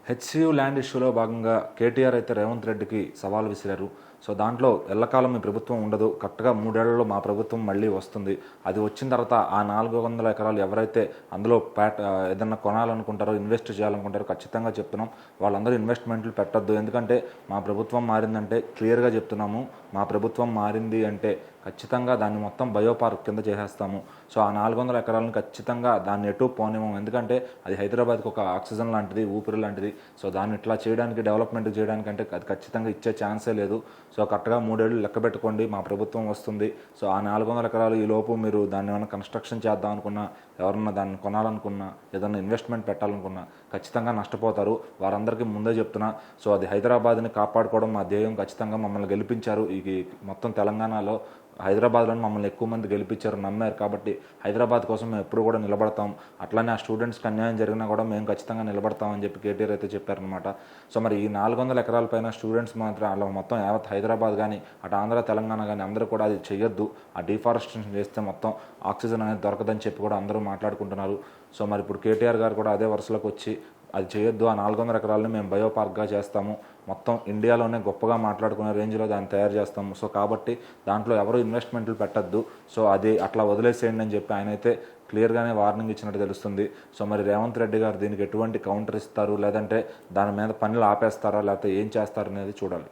HCU land ఇష్యూలో భాగంగా కేటీఆర్ అయితే రేవంత్ రెడ్డికి సవాల్ విసిరారు. సో దాంట్లో ఎల్లకాలం మీ ప్రభుత్వం ఉండదు, కరెక్ట్గా 3 ఏళ్లలో మా ప్రభుత్వం మళ్ళీ వస్తుంది. అది వచ్చిన తర్వాత ఆ 400 ఎకరాలు ఎవరైతే అందులో ఏదన్నా కొనాలనుకుంటారో, ఇన్వెస్ట్ చేయాలనుకుంటారో ఖచ్చితంగా చెప్తున్నాం, వాళ్ళందరూ ఇన్వెస్ట్మెంట్లు పెట్టద్దు. ఎందుకంటే మా ప్రభుత్వం మారిందంటే క్లియర్గా చెప్తున్నాము, మా ప్రభుత్వం మారింది అంటే ఖచ్చితంగా దాన్ని మొత్తం బయోపార్క్ కింద చేసేస్తాము. సో ఆ 400 ఎకరాలను ఖచ్చితంగా దాన్ని ఎటు పోనివ్వము. ఎందుకంటే అది హైదరాబాద్కి ఒక ఆక్సిజన్ లాంటిది, ఊపిరి లాంటిది. సో దాన్ని ఇట్లా చేయడానికి, డెవలప్మెంట్ చేయడానికి అంటే అది ఖచ్చితంగా ఇచ్చే ఛాన్సే లేదు. సో కరెక్ట్గా 3 ఏళ్ళు లెక్క పెట్టుకోండి, మా ప్రభుత్వం వస్తుంది. సో ఆ 400 ఎకరాలు ఈలోపు మీరు దాన్ని ఏమైనా కన్స్ట్రక్షన్ చేద్దాం అనుకున్నా, ఎవరన్నా దాన్ని కొనాలనుకున్నా, ఏదన్నా ఇన్వెస్ట్మెంట్ పెట్టాలనుకున్నా ఖచ్చితంగా నష్టపోతారు. వారందరికీ ముందే చెప్తున్నా. సో అది హైదరాబాద్ని కాపాడుకోవడం మా ధ్యేయం. ఖచ్చితంగా మమ్మల్ని గెలిపించారు. ఈ మొత్తం తెలంగాణలో హైదరాబాద్లో మమ్మల్ని ఎక్కువ మంది గెలిపించారు, నమ్మారు. కాబట్టి హైదరాబాద్ కోసం మేము ఎప్పుడు కూడా నిలబడతాం. అట్లానే ఆ స్టూడెంట్స్కి అన్యాయం జరిగినా కూడా మేము ఖచ్చితంగా నిలబడతామని చెప్పి కేటీఆర్ అయితే చెప్పారనమాట. సో మరి ఈ 400 ఎకరాల పైన స్టూడెంట్స్ మాత్రం అలా మొత్తం యావత్ హైదరాబాద్ కానీ, అటు ఆంధ్ర తెలంగాణ కానీ అందరూ కూడా అది చేయొద్దు. ఆ డిఫారెస్టేషన్ చేస్తే మొత్తం ఆక్సిజన్ అనేది దొరకదని చెప్పి కూడా అందరూ మాట్లాడుకుంటున్నారు. సో మరి ఇప్పుడు కేటీఆర్ గారు కూడా అదే వరుసలోకి వచ్చి అది చేయొద్దు, ఆ 400 ఎకరాలని మేము బయోపార్క్గా చేస్తాము, మొత్తం ఇండియాలోనే గొప్పగా మాట్లాడుకునే రేంజ్లో దాన్ని తయారు చేస్తాము. సో కాబట్టి దాంట్లో ఎవరు ఇన్వెస్ట్మెంట్లు పెట్టద్దు, సో అది అట్లా వదిలేసేయండి అని చెప్పి ఆయన అయితే క్లియర్గానే వార్నింగ్ ఇచ్చినట్టు తెలుస్తుంది. సో మరి రేవంత్ రెడ్డి గారు దీనికి ఎటువంటి కౌంటర్ ఇస్తారు, లేదంటే దాని మీద పనులు ఆపేస్తారా, లేకపోతే ఏం చేస్తారు అనేది చూడాలి.